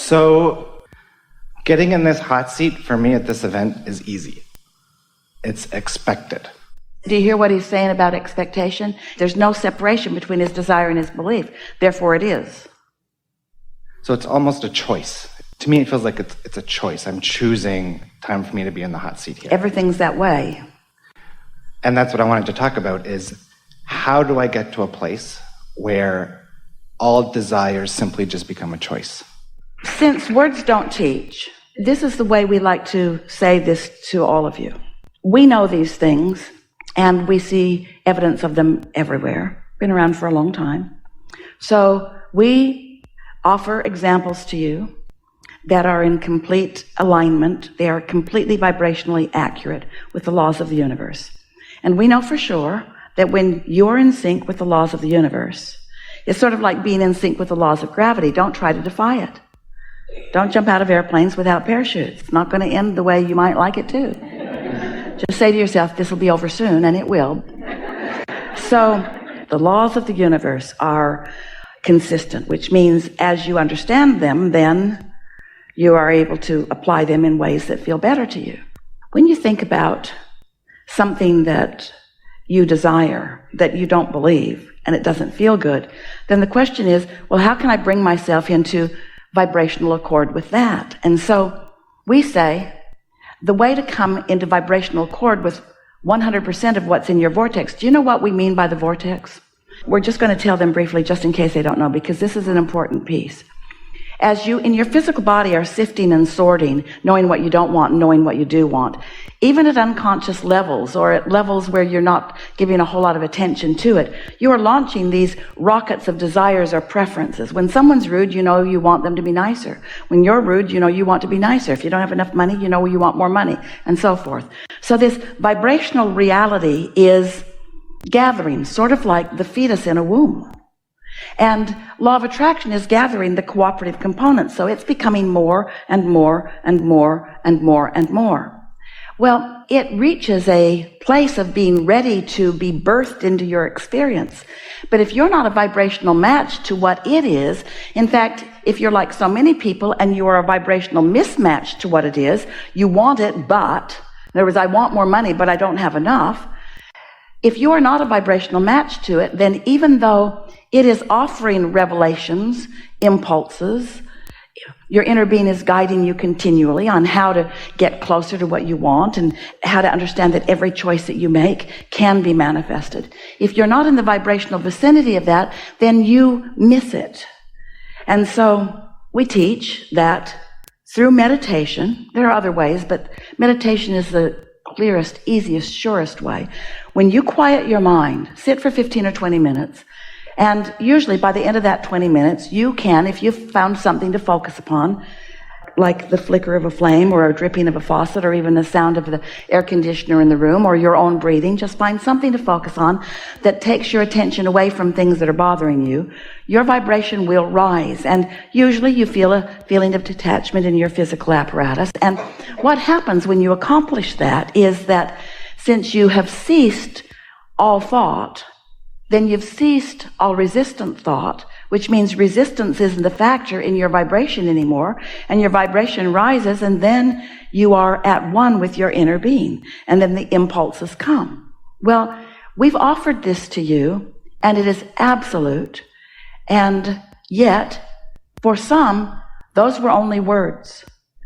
So, getting in this hot seat for me at this event is easy. It's expected. Do you hear what he's saying about expectation? There's no separation between his desire and his belief. Therefore, it is. So it's almost a choice. To me, it feels like it's a choice. I'm choosing time for me to be in the hot seat here. Everything's that way. And that's what I wanted to talk about is how do I get to a place where all desires simply just become a choice? Since words don't teach, this is the way we like to say this to all of you. We know these things, and we see evidence of them everywhere. Been around for a long time. So we offer examples to you that are in complete alignment. They are completely vibrationally accurate with the laws of the universe. And we know for sure that when you're in sync with the laws of the universe, it's sort of like being in sync with the laws of gravity. Don't try to defy it. Don't jump out of airplanes without parachutes. It's not going to end the way you might like it to. Just say to yourself, this will be over soon, and it will. So the laws of the universe are consistent, which means as you understand them, then you are able to apply them in ways that feel better to you. When you think about something that you desire, that you don't believe, and it doesn't feel good, then the question is, well, how can I bring myself into vibrational accord with that? And so we say, the way to come into vibrational accord with 100% of what's in your vortex. Do you know what we mean by the vortex? We're just going to tell them briefly, just in case they don't know, because this is an important piece. As you, in your physical body, are sifting and sorting, knowing what you don't want and knowing what you do want, even at unconscious levels or at levels where you're not giving a whole lot of attention to it, you are launching these rockets of desires or preferences. When someone's rude, you know you want them to be nicer. When you're rude, you know you want to be nicer. If you don't have enough money, you know you want more money, and so forth. So this vibrational reality is gathering, sort of like the fetus in a womb. And law of attraction is gathering the cooperative components, so it's becoming more and more and more and more and more. Well, it reaches a place of being ready to be birthed into your experience. But if you're not a vibrational match to what it is, in fact, if you're like so many people and you are a vibrational mismatch to what it is, you want it, but, in other words, I want more money, but I don't have enough. If you are not a vibrational match to it, then even though it is offering revelations, impulses, your inner being is guiding you continually on how to get closer to what you want and how to understand that every choice that you make can be manifested. If you're not in the vibrational vicinity of that, then you miss it. And so we teach that through meditation, there are other ways, but meditation is the clearest, easiest, surest way. When you quiet your mind, sit for 15 or 20 minutes, and usually by the end of that 20 minutes, you can, if you've found something to focus upon, like the flicker of a flame or a dripping of a faucet or even the sound of the air conditioner in the room or your own breathing, just find something to focus on that takes your attention away from things that are bothering you. Your vibration will rise, and usually you feel a feeling of detachment in your physical apparatus. And what happens when you accomplish that is that since you have ceased all thought, then you've ceased all resistant thought, which means resistance isn't a factor in your vibration anymore, and your vibration rises, and then you are at one with your inner being, and then the impulses come. Well, we've offered this to you, and it is absolute, and yet, for some, those were only words.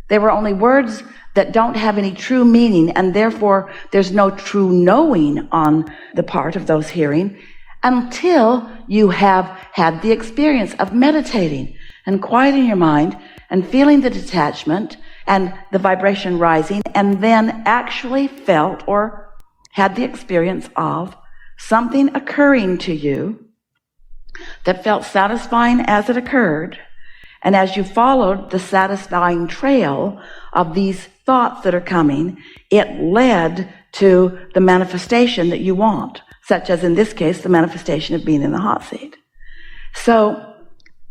They were only words that don't have any true meaning, and therefore there's no true knowing on the part of those hearing, until you have had the experience of meditating and quieting your mind and feeling the detachment and the vibration rising, and then actually felt or had the experience of something occurring to you that felt satisfying as it occurred. And as you followed the satisfying trail of these thoughts that are coming, it led to the manifestation that you want, such as in this case, the manifestation of being in the hot seat. So,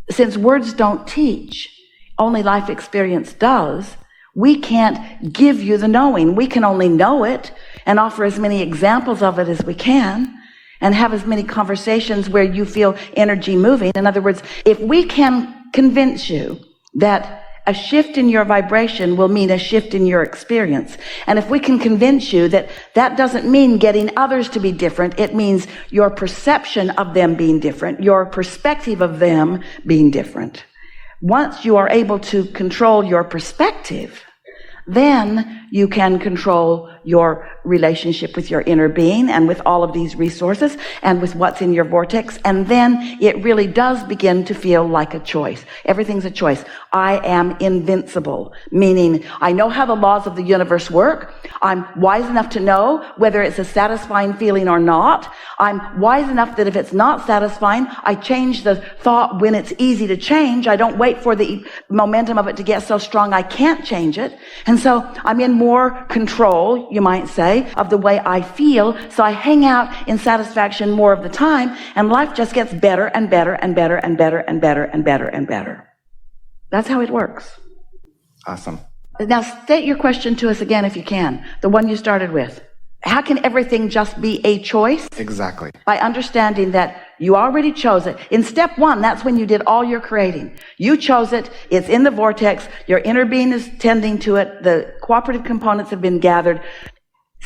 since words don't teach, only life experience does, we can't give you the knowing. We can only know it and offer as many examples of it as we can and have as many conversations where you feel energy moving. In other words, if we can convince you that a shift in your vibration will mean a shift in your experience. And if we can convince you that that doesn't mean getting others to be different, it means your perception of them being different, your perspective of them being different. Once you are able to control your perspective, then you can control your relationship with your inner being and with all of these resources and with what's in your vortex. And then it really does begin to feel like a choice. Everything's a choice. I am invincible, meaning I know how the laws of the universe work. I'm wise enough to know whether it's a satisfying feeling or not. I'm wise enough that if it's not satisfying, I change the thought when it's easy to change. I don't wait for the momentum of it to get so strong I can't change it. And so I'm in more control, you might say, of the way I feel. So I hang out in satisfaction more of the time, and life just gets better and better and better and better and better and better and better. That's how it works. Awesome. Now state your question to us again if you can, the one you started with. How can everything just be a choice? Exactly. By understanding that you already chose it. In step one, that's when you did all your creating. You chose it. It's in the vortex. Your inner being is tending to it. The cooperative components have been gathered.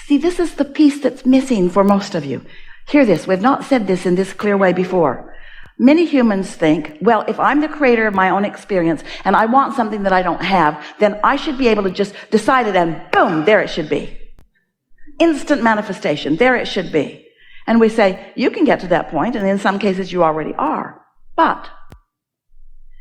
See, this is the piece that's missing for most of you. Hear this. We've not said this in this clear way before. Many humans think, well, if I'm the creator of my own experience and I want something that I don't have, then I should be able to just decide it and boom, there it should be. Instant manifestation. There it should be. And we say, you can get to that point, and in some cases you already are. But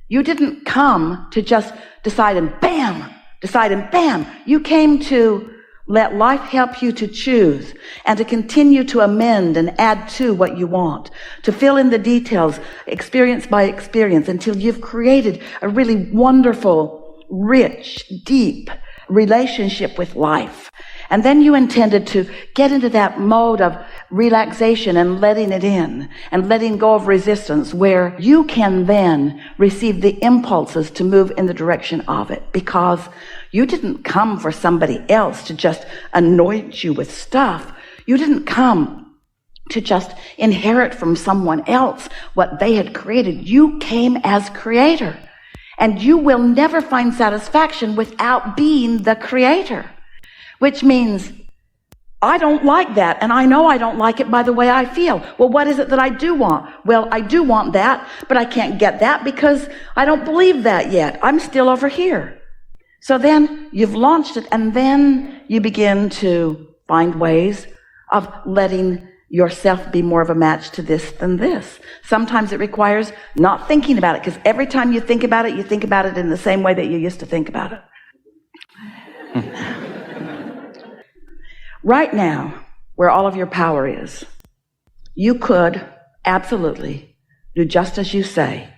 you didn't come to just decide and bam. You came to let life help you to choose and to continue to amend and add to what you want, to fill in the details, experience by experience, until you've created a really wonderful, rich, deep relationship with life. And then you intended to get into that mode of relaxation and letting it in and letting go of resistance, where you can then receive the impulses to move in the direction of it, because you didn't come for somebody else to just anoint you with stuff. You didn't come to just inherit from someone else what they had created. You came as creator, and you will never find satisfaction without being the creator. Which means, I don't like that, and I know I don't like it by the way I feel. Well, what is it that I do want? Well, I do want that, but I can't get that because I don't believe that yet. I'm still over here. So then you've launched it, and then you begin to find ways of letting yourself be more of a match to this than this. Sometimes it requires not thinking about it, because every time you think about it in the same way that you used to think about it. Right now, where all of your power is, you could absolutely do just as you say.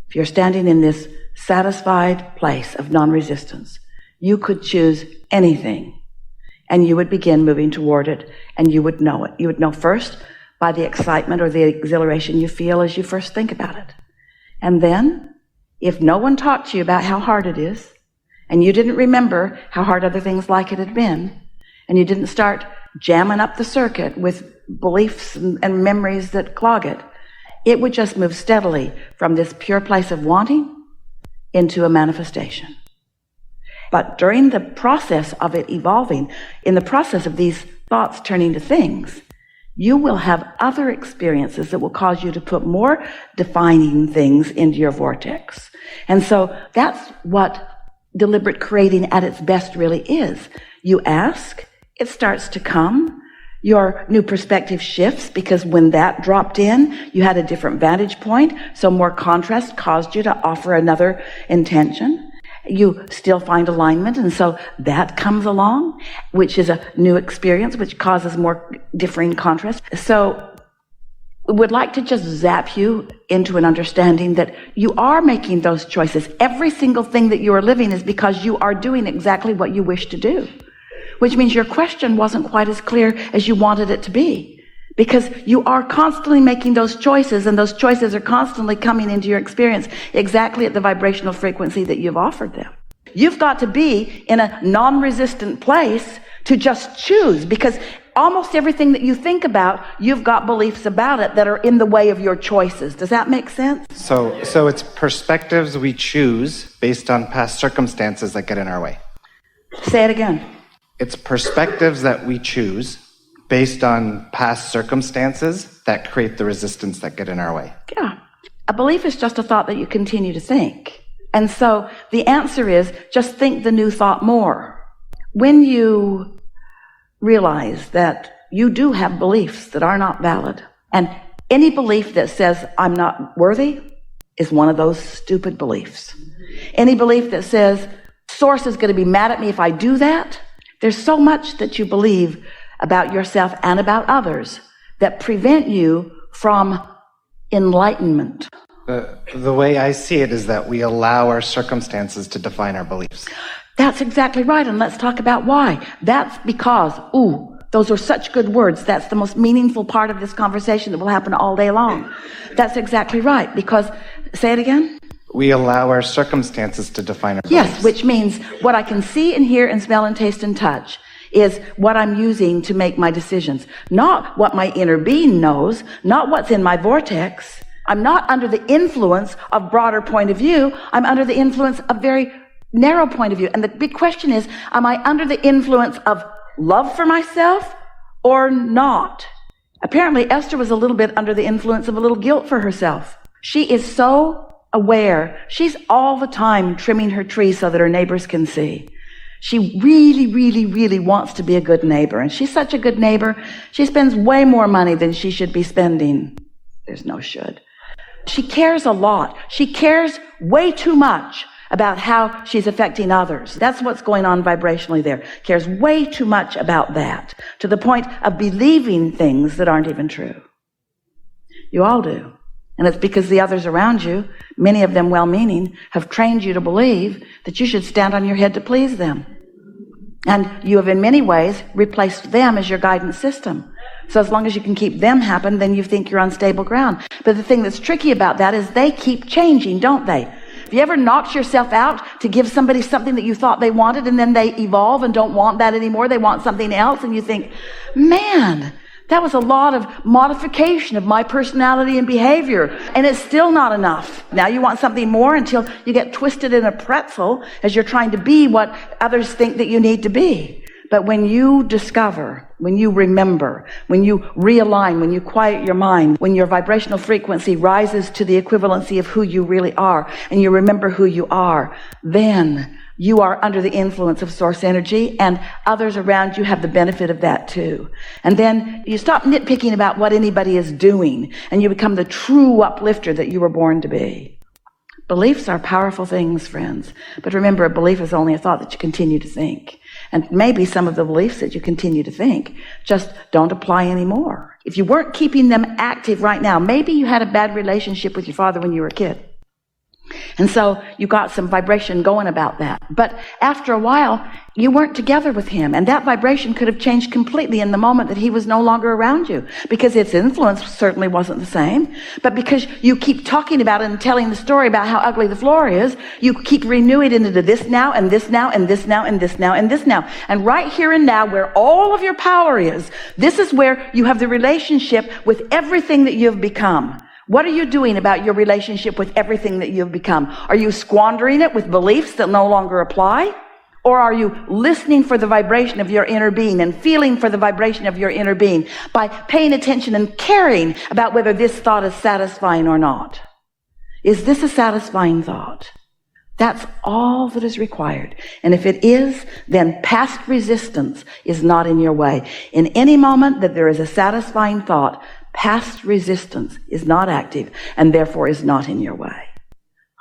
If you're standing in this satisfied place of non-resistance, you could choose anything, and you would begin moving toward it, and you would know it. You would know first by the excitement or the exhilaration you feel as you first think about it. And then, if no one talked to you about how hard it is, and you didn't remember how hard other things like it had been, and you didn't start jamming up the circuit with beliefs and memories that clog it, it would just move steadily from this pure place of wanting into a manifestation. But during the process of it evolving, in the process of these thoughts turning to things, you will have other experiences that will cause you to put more defining things into your vortex. And so that's what deliberate creating at its best really is. You ask, it starts to come. Your new perspective shifts, because when that dropped in, you had a different vantage point. So more contrast caused you to offer another intention. You still find alignment, and so that comes along, which is a new experience, which causes more differing contrast. So we would like to just zap you into an understanding that you are making those choices. Every single thing that you are living is because you are doing exactly what you wish to do. Which means your question wasn't quite as clear as you wanted it to be, because you are constantly making those choices, and those choices are constantly coming into your experience exactly at the vibrational frequency that you've offered them. You've got to be in a non-resistant place to just choose, because almost everything that you think about, you've got beliefs about it that are in the way of your choices. Does that make sense? So it's perspectives we choose based on past circumstances that get in our way. Say it again. It's perspectives that we choose based on past circumstances that create the resistance that get in our way. Yeah. A belief is just a thought that you continue to think. And so the answer is just think the new thought more. When you realize that you do have beliefs that are not valid, and any belief that says I'm not worthy is one of those stupid beliefs. Any belief that says Source is going to be mad at me if I do that, there's so much that you believe about yourself and about others that prevent you from enlightenment. The way I see it is that we allow our circumstances to define our beliefs. That's exactly right, and let's talk about why. That's because, those are such good words. That's the most meaningful part of this conversation that will happen all day long. That's exactly right, because, say it again? We allow our circumstances to define our beliefs. Yes, which means what I can see and hear and smell and taste and touch is what I'm using to make my decisions. Not what my inner being knows, not what's in my vortex. I'm not under the influence of broader point of view. I'm under the influence of very narrow point of view. And the big question is, am I under the influence of love for myself or not? Apparently, Esther was a little bit under the influence of a little guilt for herself. She is so aware. She's all the time trimming her tree so that her neighbors can see. She really, really, really wants to be a good neighbor. And she's such a good neighbor. She spends way more money than she should be spending. There's no should. She cares a lot. She cares way too much about how she's affecting others. That's what's going on vibrationally there. Cares way too much about that, to the point of believing things that aren't even true. You all do. And it's because the others around you, many of them well-meaning, have trained you to believe that you should stand on your head to please them. And you have in many ways replaced them as your guidance system. So as long as you can keep them happy, then you think you're on stable ground. But the thing that's tricky about that is they keep changing, don't they? Have you ever knocked yourself out to give somebody something that you thought they wanted, and then they evolve and don't want that anymore? They want something else, and you think, man, that was a lot of modification of my personality and behavior, and it's still not enough. Now you want something more until you get twisted in a pretzel as you're trying to be what others think that you need to be. But when you discover, when you remember, when you realign, when you quiet your mind, when your vibrational frequency rises to the equivalency of who you really are, and you remember who you are, then you are under the influence of source energy, and others around you have the benefit of that too. And then you stop nitpicking about what anybody is doing, and you become the true uplifter that you were born to be. Beliefs are powerful things, friends. But remember, a belief is only a thought that you continue to think. And maybe some of the beliefs that you continue to think just don't apply anymore. If you weren't keeping them active right now, maybe you had a bad relationship with your father when you were a kid. And so you got some vibration going about that. But after a while, you weren't together with him. And that vibration could have changed completely in the moment that he was no longer around you, because its influence certainly wasn't the same. But because you keep talking about it and telling the story about how ugly the floor is, you keep renewing it into this now and this now and this now and this now and this now. And right here and now, where all of your power is, this is where you have the relationship with everything that you've become. What are you doing about your relationship with everything that you've become? Are you squandering it with beliefs that no longer apply? Or are you listening for the vibration of your inner being and feeling for the vibration of your inner being by paying attention and caring about whether this thought is satisfying or not? Is this a satisfying thought? That's all that is required. And if it is, then past resistance is not in your way. In any moment that there is a satisfying thought, past resistance is not active and therefore is not in your way.